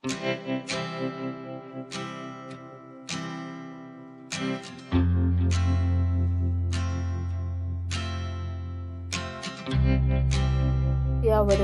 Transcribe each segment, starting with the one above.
सियावर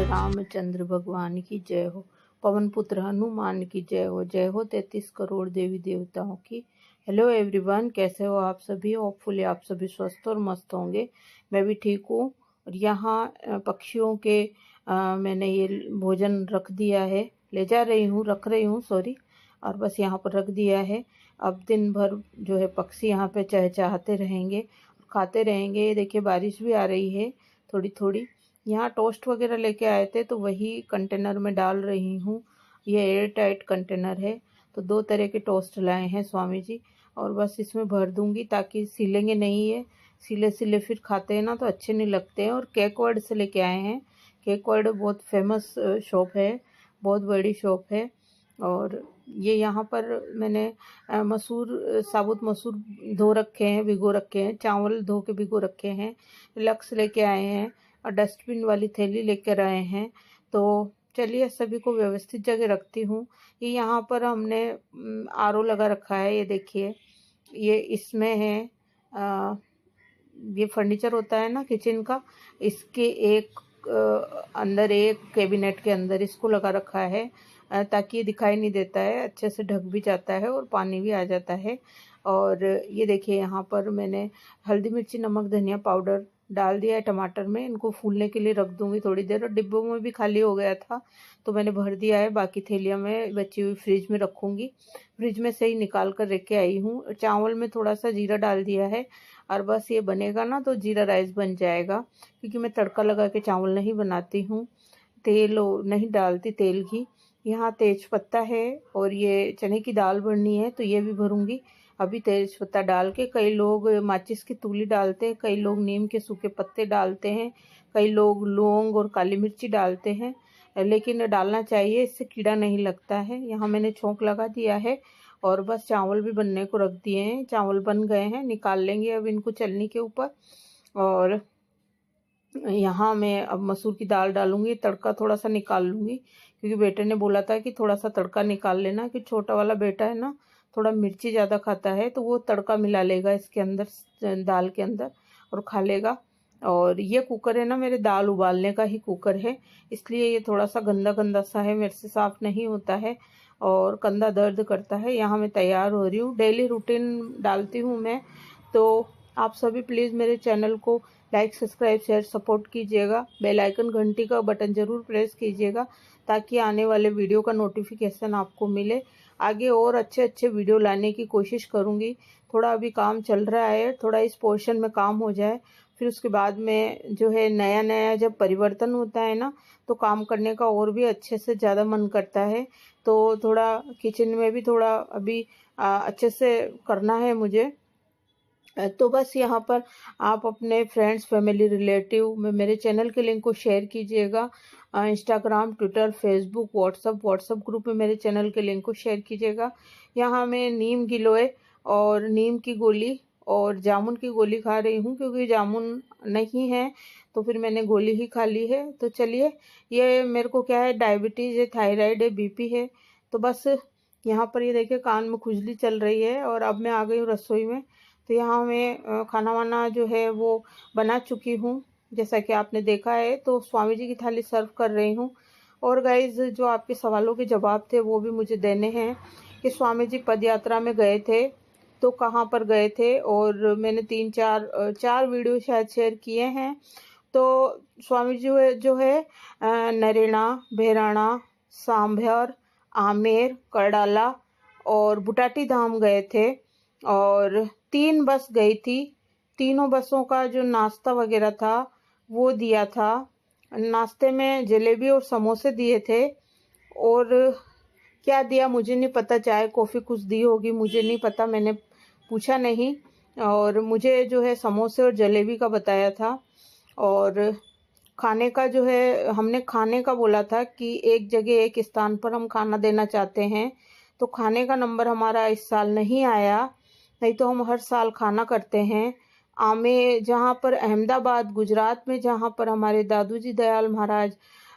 रामचंद्र भगवान की जय हो। पवन पुत्र हनुमान की जय हो। जय हो 33 करोड़ देवी देवताओं की। हेलो एवरीवन, कैसे हो आप सभी? होपफुली आप सभी स्वस्थ और मस्त होंगे। मैं भी ठीक हूँ। और यहाँ पक्षियों के मैंने ये भोजन रख दिया है, ले जा रही हूँ, रख रही हूँ सॉरी, और बस यहाँ पर रख दिया है। अब दिन भर जो है पक्षी यहाँ पे चहचहाते रहेंगे, खाते रहेंगे। ये देखिए बारिश भी आ रही है थोड़ी थोड़ी। यहाँ टोस्ट वगैरह लेके आए थे तो वही कंटेनर में डाल रही हूँ। ये एयर टाइट कंटेनर है, तो 2 तरह के टोस्ट लाए हैं स्वामी जी, और बस इसमें भर दूंगी ताकि सीलेंगे नहीं। है सिले सिले फिर खाते हैं ना तो अच्छे नहीं लगते हैं। और केक वर्ड से लेके आए हैं। केक वर्ड बहुत फेमस शॉप है, बहुत बड़ी शॉप है। और ये यहाँ पर मैंने साबुत मसूर धो रखे हैं, भिगो रखे हैं, चावल धो के भिगो रखे हैं। लक्स लेके आए हैं और डस्टबिन वाली थैली लेकर आए हैं। तो चलिए सभी को व्यवस्थित जगह रखती हूँ। ये यहाँ पर हमने आरओ लगा रखा है, ये देखिए। ये इसमें है ये फर्नीचर होता है ना किचन का, इसके एक अंदर एक कैबिनेट के अंदर इसको लगा रखा है ताकि ये दिखाई नहीं देता है, अच्छे से ढक भी जाता है और पानी भी आ जाता है। और ये देखिए यहाँ पर मैंने हल्दी मिर्ची नमक धनिया पाउडर डाल दिया है टमाटर में। इनको फूलने के लिए रख दूंगी थोड़ी देर। और डिब्बों में भी खाली हो गया था तो मैंने भर दिया है, बाकी थैलियाँ में बची हुई फ्रिज में रखूंगी। फ्रिज में से ही निकाल कर रख के आई हूँ। चावल में थोड़ा सा जीरा डाल दिया है और बस ये बनेगा ना तो जीरा राइस बन जाएगा, क्योंकि मैं तड़का लगा के चावल नहीं बनाती हूँ, तेल नहीं डालती, तेल घी। यहाँ तेज पत्ता है और ये चने की दाल भरनी है तो ये भी भरूंगी अभी तेज पत्ता डाल के। कई लोग माचिस की तूली डालते हैं, कई लोग नीम के सूखे पत्ते डालते हैं, कई लोग लौंग और काली मिर्ची डालते हैं, लेकिन डालना चाहिए, इससे कीड़ा नहीं लगता है। यहाँ मैंने छोंक लगा दिया है और बस चावल भी बनने को रख दिए हैं। चावल बन गए हैं, निकाल लेंगे अब इनको चलनी के ऊपर। और यहाँ मैं अब मसूर की दाल डालूंगी, तड़का थोड़ा सा निकाल लूंगी, क्योंकि बेटे ने बोला था कि थोड़ा सा तड़का निकाल लेना, कि छोटा वाला बेटा है ना थोड़ा मिर्ची ज़्यादा खाता है, तो वो तड़का मिला लेगा इसके अंदर, दाल के अंदर, और खा लेगा। और ये कुकर है ना मेरे दाल उबालने का ही कुकर है, इसलिए ये थोड़ा सा गंदा गंदा सा है, मेरे से साफ नहीं होता है और कंधा दर्द करता है। यहाँ मैं तैयार हो रही हूँ, डेली रूटीन डालती हूँ मैं। तो आप सभी प्लीज़ मेरे चैनल को लाइक सब्सक्राइब शेयर सपोर्ट कीजिएगा। बेल आइकन घंटी का बटन ज़रूर प्रेस कीजिएगा ताकि आने वाले वीडियो का नोटिफिकेशन आपको मिले। आगे और अच्छे अच्छे वीडियो लाने की कोशिश करूँगी। थोड़ा अभी काम चल रहा है, थोड़ा इस पोर्शन में काम हो जाए, फिर उसके बाद में जो है नया नया जब परिवर्तन होता है ना तो काम करने का और भी अच्छे से ज़्यादा मन करता है। तो थोड़ा किचन में भी थोड़ा अभी अच्छे से करना है मुझे। तो बस यहाँ पर आप अपने फ्रेंड्स फैमिली रिलेटिव में मेरे चैनल के लिंक को शेयर कीजिएगा। Instagram Twitter Facebook WhatsApp group में मेरे चैनल के लिंक को शेयर कीजिएगा। यहाँ मैं नीम गिलोय और नीम की गोली और जामुन की गोली खा रही हूँ, क्योंकि जामुन नहीं है तो फिर मैंने गोली ही खा ली है। तो चलिए, ये मेरे को क्या है, डायबिटीज़ है, थायराइड है, बीपी है। तो बस यहाँ पर ये देखिए कान में खुजली चल रही है। और अब मैं आ गई हूँ रसोई में। तो यहाँ मैं खाना वाना जो है वो बना चुकी हूँ, जैसा कि आपने देखा है। तो स्वामी जी की थाली सर्व कर रही हूँ। और गाइज, जो आपके सवालों के जवाब थे वो भी मुझे देने हैं कि स्वामी जी पद यात्रा में गए थे तो कहाँ पर गए थे। और मैंने 3-4 वीडियो शायद शेयर किए हैं। तो स्वामी जी जो है नरेला, भैराणा, सांभर, आमेर, करडाला और बुटाटी धाम गए थे। और 3 बस गई थी। तीनों बसों का जो नाश्ता वगैरह था वो दिया था। नाश्ते में जलेबी और समोसे दिए थे। और क्या दिया मुझे नहीं पता, चाय कॉफ़ी कुछ दी होगी, मुझे नहीं पता, मैंने पूछा नहीं। और मुझे जो है समोसे और जलेबी का बताया था। और खाने का जो है, हमने खाने का बोला था कि एक जगह एक स्थान पर हम खाना देना चाहते हैं। तो खाने का नंबर हमारा इस साल नहीं आया, नहीं तो हम हर साल खाना करते हैं। जहाँ पर अहमदाबाद गुजरात में, जहाँ पर हमारे दादू जी दयाल महाराज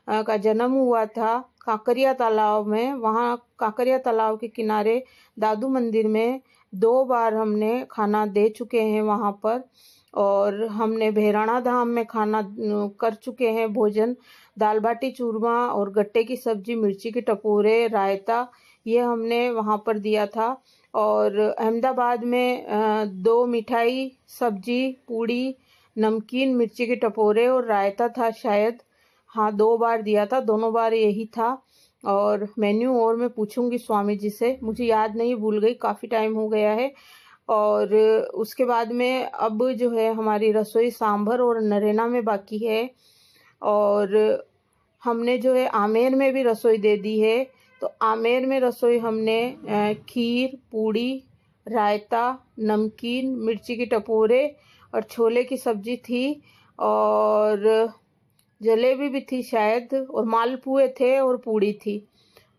का जन्म हुआ था, काकरिया तालाब में, वहाँ काकरिया तालाब के किनारे दादू मंदिर में 2 बार हमने खाना दे चुके हैं वहाँ पर। और हमने भैराणा धाम में खाना कर चुके हैं भोजन, दाल बाटी चूरमा और गट्टे की सब्जी, मिर्ची के टपोरे, रायता, ये हमने वहाँ पर दिया था। और अहमदाबाद में 2 मिठाई, सब्जी, पूड़ी, नमकीन, मिर्ची के टपोरे और रायता था शायद। हाँ, 2 बार दिया था, दोनों बार यही था। और मेन्यू और मैं पूछूंगी स्वामी जी से, मुझे याद नहीं, भूल गई, काफ़ी टाइम हो गया है। और उसके बाद में अब जो है हमारी रसोई सांभर और नरेना में बाकी है। और हमने जो है आमेर में भी रसोई दे दी है। तो आमेर में रसोई हमने खीर, पूड़ी, रायता, नमकीन, मिर्ची के टपोरे और छोले की सब्जी थी, और जलेबी भी थी शायद, और मालपुए थे और पूड़ी थी।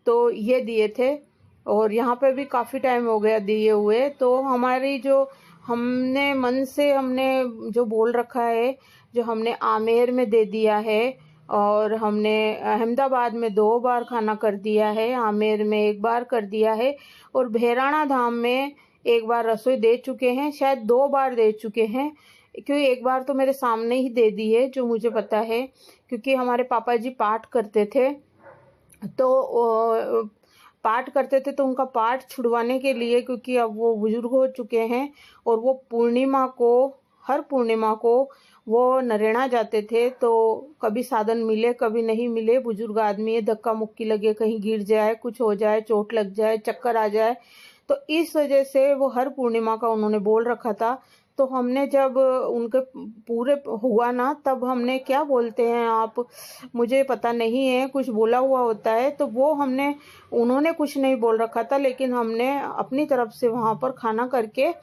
तो ये दिए थे। और यहाँ पे भी काफ़ी टाइम हो गया दिए हुए। तो हमारी जो हमने मन से हमने जो बोल रखा है, जो हमने आमेर में दे दिया है, और हमने अहमदाबाद में 2 बार खाना कर दिया है, आमेर में 1 बार कर दिया है, और भैराणा धाम में 1 बार रसोई दे चुके हैं, शायद 2 बार दे चुके हैं, क्योंकि 1 बार तो मेरे सामने ही दे दी है जो मुझे पता है, क्योंकि हमारे पापा जी पाठ करते थे। तो पाठ करते थे, तो उनका पाठ छुड़वाने के लिए, क्योंकि अब वो बुजुर्ग हो चुके हैं, और वो पूर्णिमा को, हर पूर्णिमा को वो नरेना जाते थे। तो कभी साधन मिले कभी नहीं मिले, बुजुर्ग आदमी है, धक्का मुक्की लगे, कहीं गिर जाए, कुछ हो जाए, चोट लग जाए, चक्कर आ जाए, तो इस वजह से वो हर पूर्णिमा का उन्होंने बोल रखा था। तो हमने जब उनके पूरे हुआ ना, तब हमने, क्या बोलते हैं आप, मुझे पता नहीं है, कुछ बोला हुआ होता है, तो वो हमने, उन्होंने कुछ नहीं बोल रखा था, लेकिन हमने अपनी तरफ से वहाँ पर खाना करके,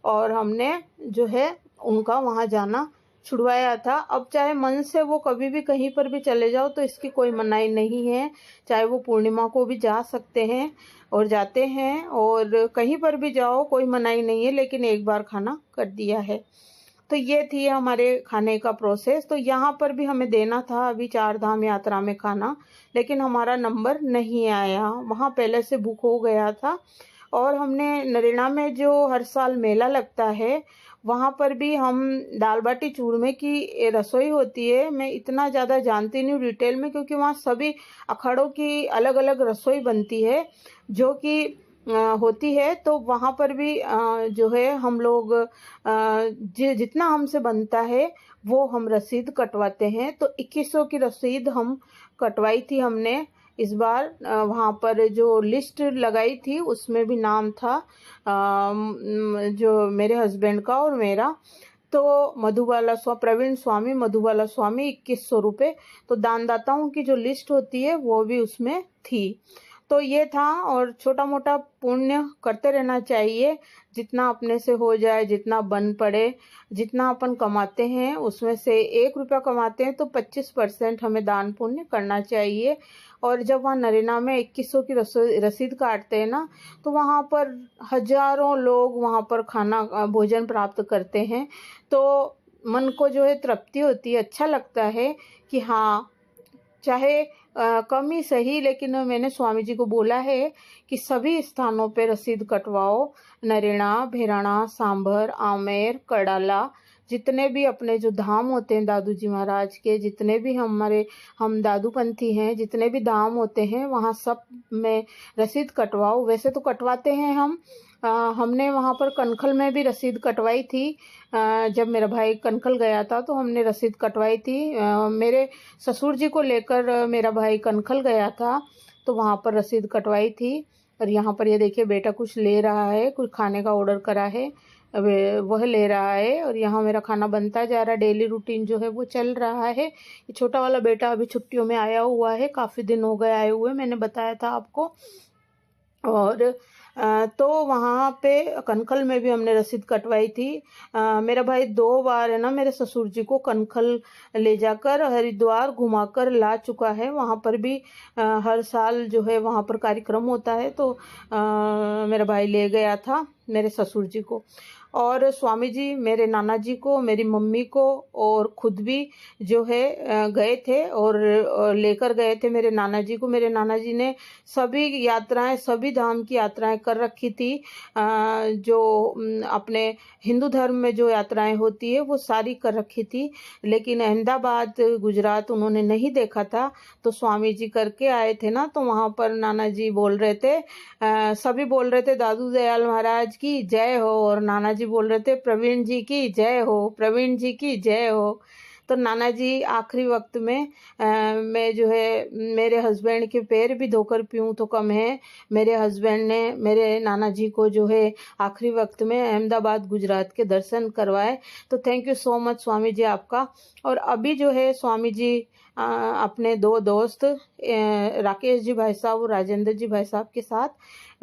और हमने जो है उनका वहाँ जाना छुड़वाया था। अब चाहे मन से वो कभी भी कहीं पर भी चले जाओ, तो इसकी कोई मनाही नहीं है, चाहे वो पूर्णिमा को भी जा सकते हैं और जाते हैं, और कहीं पर भी जाओ, कोई मनाही नहीं है, लेकिन 1 बार खाना कर दिया है। तो ये थी हमारे खाने का प्रोसेस। तो यहाँ पर भी हमें देना था अभी 4 धाम यात्रा में खाना, लेकिन हमारा नंबर नहीं आया, वहाँ पहले से बुक हो गया था। और हमने नरेना में जो हर साल मेला लगता है, वहाँ पर भी हम दाल बाटी चूरमे की रसोई होती है। मैं इतना ज़्यादा जानती नहीं हूँ डिटेल में, क्योंकि वहाँ सभी अखाड़ों की अलग अलग रसोई बनती है जो कि होती है। तो वहाँ पर भी जो है हम लोग जितना हमसे बनता है वो हम रसीद कटवाते हैं। तो 2100 की रसीद हम कटवाई थी हमने इस बार। वहाँ पर जो लिस्ट लगाई थी उसमें भी नाम था जो मेरे हस्बैंड का और मेरा। तो मधुबाला प्रवीण स्वामी, मधुबाला स्वामी 2100 रुपये। तो दानदाताओं की जो लिस्ट होती है वो भी उसमें थी। तो ये था। और छोटा मोटा पुण्य करते रहना चाहिए, जितना अपने से हो जाए, जितना बन पड़े, जितना अपन कमाते हैं उसमें से 1 रुपया कमाते हैं तो 25% हमें दान पुण्य करना चाहिए। और जब वहाँ नरेना में 2100 की रसीद काटते हैं ना, तो वहाँ पर हजारों लोग वहाँ पर खाना भोजन प्राप्त करते हैं। तो मन को जो है तृप्ति होती है, अच्छा लगता है कि हाँ, चाहे कम ही सही, लेकिन मैंने स्वामी जी को बोला है कि सभी स्थानों पे रसीद कटवाओ। नरेना, भैराणा, सांभर, आमेर, कड़ाला, जितने भी अपने जो धाम होते हैं दादू जी महाराज के, जितने भी हम दादूपंथी हैं, जितने भी धाम होते हैं, वहाँ सब में रसीद कटवाओ। वैसे तो कटवाते हैं हम। हमने वहाँ पर कनखल में भी रसीद कटवाई थी। जब मेरा भाई कनखल गया था तो हमने रसीद कटवाई थी। मेरे ससुर जी को लेकर मेरा भाई कनखल गया था, तो वहाँ पर रसीद कटवाई थी। और यहाँ पर ये देखिए बेटा कुछ ले रहा है, कुछ खाने का ऑर्डर करा है, वह ले रहा है। और यहाँ मेरा खाना बनता जा रहा है, डेली रूटीन जो है वो चल रहा है। ये छोटा वाला बेटा अभी छुट्टियों में आया हुआ है, काफ़ी दिन हो गए आए हुए, मैंने बताया था आपको। और तो वहाँ पे कनखल में भी हमने रसीद कटवाई थी। मेरा भाई 2 बार है ना मेरे ससुर जी को कनखल ले जाकर हरिद्वार घुमाकर ला चुका है। वहाँ पर भी हर साल जो है वहाँ पर कार्यक्रम होता है, तो मेरा भाई ले गया था मेरे ससुर जी को। और स्वामी जी मेरे नाना जी को, मेरी मम्मी को और खुद भी जो है गए थे और लेकर गए थे मेरे नाना जी को। मेरे नाना जी ने सभी यात्राएं, सभी धाम की यात्राएं कर रखी थी। जो अपने हिंदू धर्म में जो यात्राएं होती है वो सारी कर रखी थी, लेकिन अहमदाबाद गुजरात उन्होंने नहीं देखा था। तो स्वामी जी करके आए थे ना, तो वहाँ पर नाना जी बोल रहे थे, सभी बोल रहे थे दादू दयाल महाराज की जय हो, और नाना जी बोल रहे थे प्रवीण जी की जय हो, प्रवीण जी की जय हो। तो नाना जी आखिरी वक्त में मैं जो है मेरे हस्बैंड के पैर भी धोकर पीऊँ तो कम है, मेरे हस्बैंड ने मेरे नाना जी को जो है आखिरी वक्त में अहमदाबाद गुजरात के दर्शन करवाए। तो thank you so much Swami ji आपका। और अभी जो है स्वामी जी अपने दो दोस्त राकेश जी भाई साहब और राजेंद्र जी भाई साहब के साथ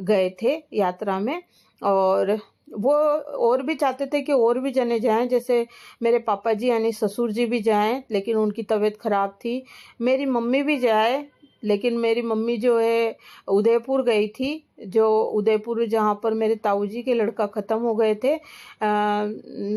गए थे यात्रा में, और वो और भी चाहते थे कि और भी जने जाएं, जैसे मेरे पापा जी यानी ससुर जी भी जाएं, लेकिन उनकी तबीयत खराब थी। मेरी मम्मी भी जाए, लेकिन मेरी मम्मी जो है उदयपुर गई थी, जो उदयपुर जहाँ पर मेरे ताऊ जी के लड़का ख़त्म हो गए थे,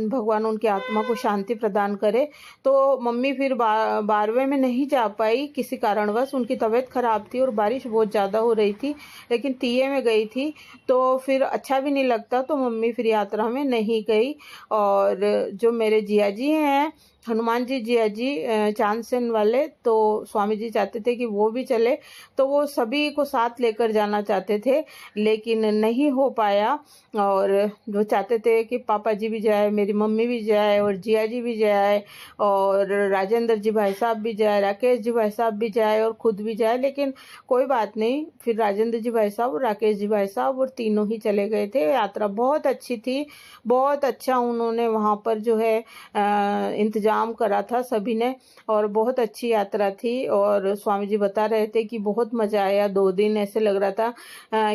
भगवान उनकी आत्मा को शांति प्रदान करे। तो मम्मी फिर 12वें में नहीं जा पाई किसी कारणवश, उनकी तबीयत खराब थी और बारिश बहुत ज़्यादा हो रही थी, लेकिन 3 में गई थी तो फिर अच्छा भी नहीं लगता, तो मम्मी फिर यात्रा में नहीं गई। और जो मेरे जिया जी हैं हनुमान जी जिया जी चांदसेन वाले, तो स्वामी जी चाहते थे कि वो भी चले, तो वो सभी को साथ लेकर जाना चाहते थे, लेकिन नहीं हो पाया। और वो चाहते थे कि पापा जी भी जाए, मेरी मम्मी भी जाए और जिया जी भी जाए और राजेंद्र जी भाई साहब भी जाए, राकेश जी भाई साहब भी जाए और खुद भी जाए, लेकिन कोई बात नहीं, फिर राजेंद्र जी भाई साहब और राकेश जी भाई साहब और तीनों ही चले गए थे। यात्रा बहुत अच्छी थी, बहुत अच्छा उन्होंने वहाँ पर जो है इंतजाम करा था सभी ने, और बहुत अच्छी यात्रा थी। और स्वामी जी बता रहे थे कि बहुत मज़ा आया, 2 दिन ऐसे लग रहा था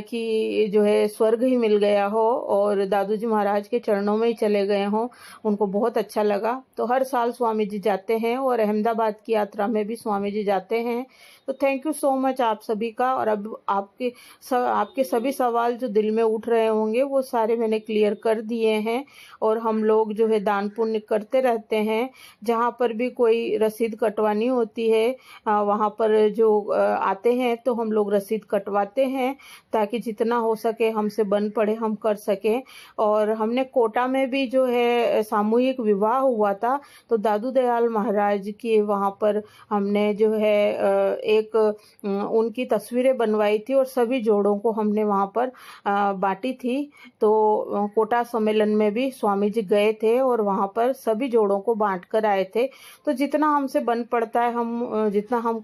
कि जो है स्वर्ग ही मिल गया हो और दादू जी महाराज के चरणों में ही चले गए हों, उनको बहुत अच्छा लगा। तो हर साल स्वामी जी जाते हैं और अहमदाबाद की यात्रा में भी स्वामी जी जाते हैं। तो थैंक यू सो मच आप सभी का। और अब आपके सभी सवाल जो दिल में उठ रहे होंगे वो सारे मैंने क्लियर कर दिए हैं, और हम लोग जो है दान पुण्य करते रहते हैं। जहाँ पर भी कोई रसीद कटवानी होती है वहाँ पर जो आते हैं तो हम लोग रसीद कटवाते हैं, ताकि जितना हो सके हमसे बन पड़े हम कर सकें। और हमने कोटा में भी जो है सामूहिक विवाह हुआ था, तो दादू दयाल महाराज की वहाँ पर हमने जो है एक उनकी तस्वीरें बनवाई थी और सभी जोड़ों को हमने वहाँ पर बांटी थी। तो कोटा सम्मेलन में भी स्वामी जी गए थे और वहाँ पर सभी जोड़ों को बांट कर आए थे। तो जितना हमसे बन पड़ता है, हम जितना हम